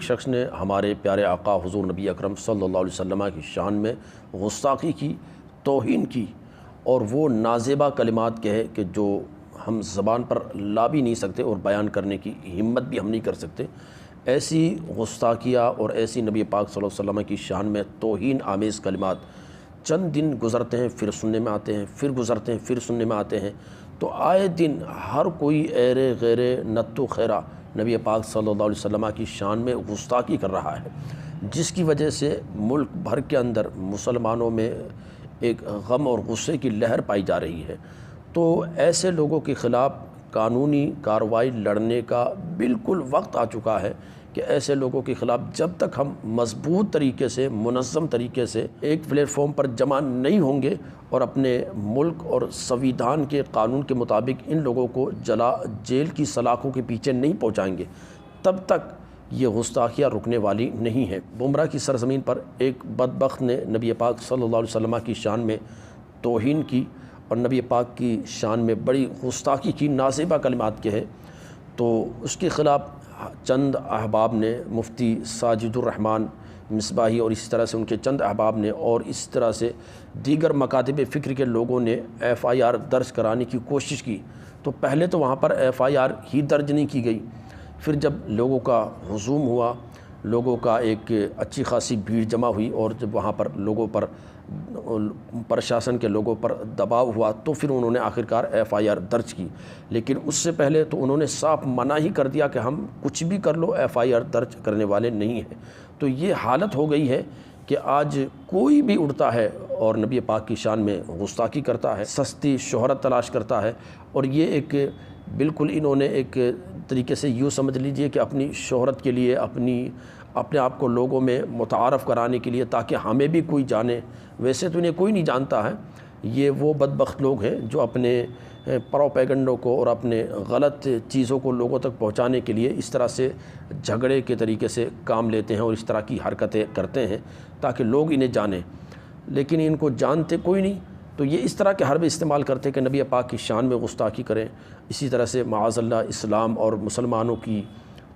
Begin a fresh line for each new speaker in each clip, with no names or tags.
ایک شخص نے ہمارے پیارے آقا حضور نبی اکرم صلی اللہ علیہ وسلم کی شان میں گستاخی کی، توہین کی، اور وہ نازیبہ کلمات کہے کہ جو ہم زبان پر لا بھی نہیں سکتے اور بیان کرنے کی ہمت بھی ہم نہیں کر سکتے۔ ایسی گستاخیہ اور ایسی نبی پاک صلی اللہ علیہ وسلم کی شان میں توہین آمیز کلمات چند دن گزرتے ہیں پھر سننے میں آتے ہیں، پھر گزرتے ہیں پھر سننے میں آتے ہیں، تو آئے دن ہر کوئی ایرے غیرے نت و خیرہ نبی پاک صلی اللہ علیہ وسلم کی شان میں گستاخی کر رہا ہے، جس کی وجہ سے ملک بھر کے اندر مسلمانوں میں ایک غم اور غصے کی لہر پائی جا رہی ہے۔ تو ایسے لوگوں کے خلاف قانونی کارروائی لڑنے کا بالکل وقت آ چکا ہے کہ ایسے لوگوں کے خلاف جب تک ہم مضبوط طریقے سے، منظم طریقے سے ایک پلیٹ فارم پر جمع نہیں ہوں گے اور اپنے ملک اور سنویدھان کے قانون کے مطابق ان لوگوں کو جیل کی سلاخوں کے پیچھے نہیں پہنچائیں گے، تب تک یہ گستاخیاں رکنے والی نہیں ہیں۔ بمرہ کی سرزمین پر ایک بدبخت نے نبی پاک صلی اللہ علیہ وسلم کی شان میں توہین کی اور نبی پاک کی شان میں بڑی گستاخی کی، نازیبہ کلمات کہے، تو اس کے خلاف چند احباب نے، مفتی ساجد الرحمن مصباحی اور اسی طرح سے ان کے چند احباب نے اور اس طرح سے دیگر مکاتب فکر کے لوگوں نے FIR درج کرانے کی کوشش کی۔ تو پہلے تو وہاں پر FIR ہی درج نہیں کی گئی، پھر جب لوگوں کا ہجوم ہوا، لوگوں کا ایک اچھی خاصی بھیڑ جمع ہوئی اور جب وہاں پر لوگوں پر، پرشاسن کے لوگوں پر دباؤ ہوا، تو پھر انہوں نے آخرکار FIR درج کی۔ لیکن اس سے پہلے تو انہوں نے صاف منع ہی کر دیا کہ ہم کچھ بھی کر لو، FIR درج کرنے والے نہیں ہیں۔ تو یہ حالت ہو گئی ہے کہ آج کوئی بھی اڑتا ہے اور نبی پاک کی شان میں گستاخی کرتا ہے، سستی شہرت تلاش کرتا ہے، اور یہ ایک بالکل انہوں نے ایک طریقے سے یوں سمجھ لیجئے کہ اپنی شہرت کے لیے، اپنے آپ کو لوگوں میں متعارف کرانے کے لیے، تاکہ ہمیں بھی کوئی جانے۔ ویسے تو انہیں کوئی نہیں جانتا ہے، یہ وہ بدبخت لوگ ہیں جو اپنے پروپیگنڈوں کو اور اپنے غلط چیزوں کو لوگوں تک پہنچانے کے لیے اس طرح سے جھگڑے کے طریقے سے کام لیتے ہیں اور اس طرح کی حرکتیں کرتے ہیں تاکہ لوگ انہیں جانیں، لیکن ان کو جانتے کوئی نہیں۔ تو یہ اس طرح کے حربے استعمال کرتے ہیں کہ نبی پاک کی شان میں گستاخی کریں، اسی طرح سے معاذ اللہ اسلام اور مسلمانوں کی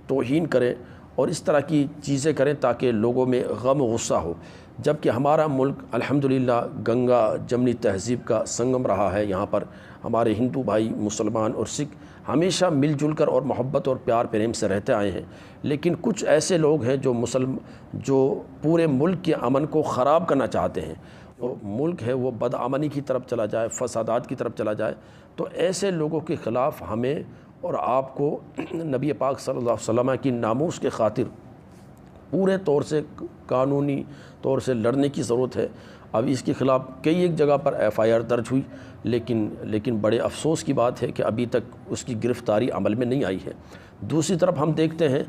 توہین کریں اور اس طرح کی چیزیں کریں تاکہ لوگوں میں غم و غصہ ہو۔ جبکہ ہمارا ملک الحمدللہ گنگا جمنی تہذیب کا سنگم رہا ہے، یہاں پر ہمارے ہندو بھائی، مسلمان اور سکھ ہمیشہ مل جل کر اور محبت اور پیار پریم سے رہتے آئے ہیں، لیکن کچھ ایسے لوگ ہیں جو پورے ملک کے امن کو خراب کرنا چاہتے ہیں، اور ملک ہے وہ بدامنی کی طرف چلا جائے، فسادات کی طرف چلا جائے۔ تو ایسے لوگوں کے خلاف ہمیں اور آپ کو نبی پاک صلی اللہ علیہ وسلم کی ناموس کے خاطر پورے طور سے قانونی طور سے لڑنے کی ضرورت ہے۔ اب اس کے خلاف کئی ایک جگہ پر FIR درج ہوئی، لیکن بڑے افسوس کی بات ہے کہ ابھی تک اس کی گرفتاری عمل میں نہیں آئی ہے۔ دوسری طرف ہم دیکھتے ہیں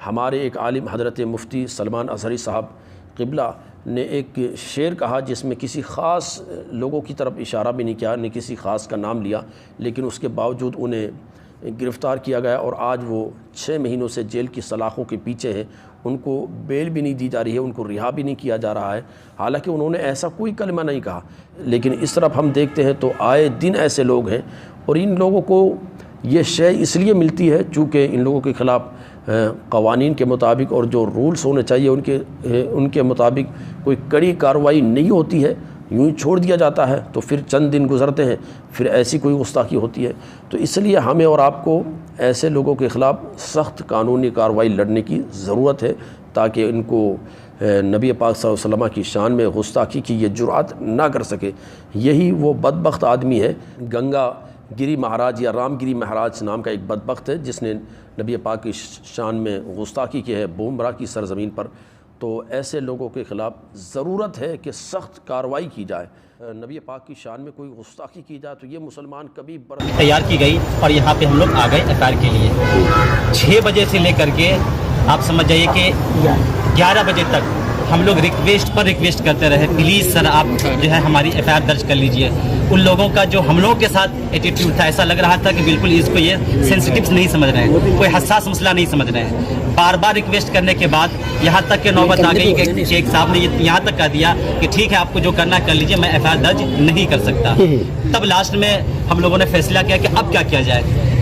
ہمارے ایک عالم حضرت مفتی سلمان اظہری صاحب قبلہ نے ایک شعر کہا جس میں کسی خاص لوگوں کی طرف اشارہ بھی نہیں کیا، نہ کسی خاص کا نام لیا، لیکن اس کے باوجود انہیں گرفتار کیا گیا اور آج وہ 6 مہینوں سے جیل کی سلاخوں کے پیچھے ہے، ان کو بیل بھی نہیں دی جا رہی ہے، ان کو رہا بھی نہیں کیا جا رہا ہے، حالانکہ انہوں نے ایسا کوئی کلمہ نہیں کہا۔ لیکن اس طرف ہم دیکھتے ہیں تو آئے دن ایسے لوگ ہیں، اور ان لوگوں کو یہ شے اس لیے ملتی ہے چونکہ ان لوگوں کے خلاف قوانین کے مطابق اور جو رولز ہونے چاہیے ان کے مطابق کوئی کڑی کارروائی نہیں ہوتی ہے، یوں ہی چھوڑ دیا جاتا ہے، تو پھر چند دن گزرتے ہیں پھر ایسی کوئی گستاخی ہوتی ہے۔ تو اس لیے ہمیں اور آپ کو ایسے لوگوں کے خلاف سخت قانونی کارروائی لڑنے کی ضرورت ہے تاکہ ان کو نبی پاک صلی اللہ علیہ وسلم کی شان میں گستاخی کی یہ جرأت نہ کر سکے۔ یہی وہ بدبخت آدمی ہے، گنگا گری مہاراج یا رام گری مہاراج نام کا ایک بدبخت ہے جس نے نبی پاک کی شان میں گستاخی کی ہے بمرہ کی سرزمین پر۔ تو ایسے لوگوں کے خلاف ضرورت ہے کہ سخت کارروائی کی جائے۔ نبی پاک کی شان میں کوئی گستاخی کی جائے تو یہ مسلمان کبھی
تیار کی گئی، اور یہاں پہ ہم لوگ آ گئے FIR کے لیے 6 بجے سے لے کر کے آپ سمجھ جائیے کہ 11 بجے تک ہم لوگ ریکویسٹ کرتے رہے، پلیز سر آپ جو ہے ہماری FIR درج کر لیجئے۔ ان لوگوں کا جو ہم لوگوں کے ساتھ ایٹیٹیوڈ تھا، ایسا لگ رہا تھا کہ بالکل اس کو یہ سینسٹیو نہیں سمجھ رہے ہیں، کوئی حساس مسئلہ نہیں سمجھ رہے ہیں۔ بار بار ریکویسٹ کرنے کے بعد یہاں تک کہ نوبت آ گئی کہ شیخ صاحب نے یہاں تک کہہ دیا کہ ٹھیک ہے آپ کو جو کرنا کر لیجئے، میں FIR درج نہیں کر سکتا۔ تب لاسٹ میں ہم لوگوں نے فیصلہ کیا کہ اب کیا کیا جائے۔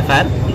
FIR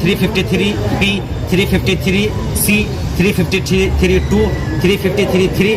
353B, 353C, 353(2), 353(3)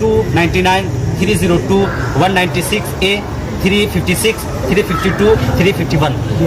299, 302, 196A, 356, 352, 351,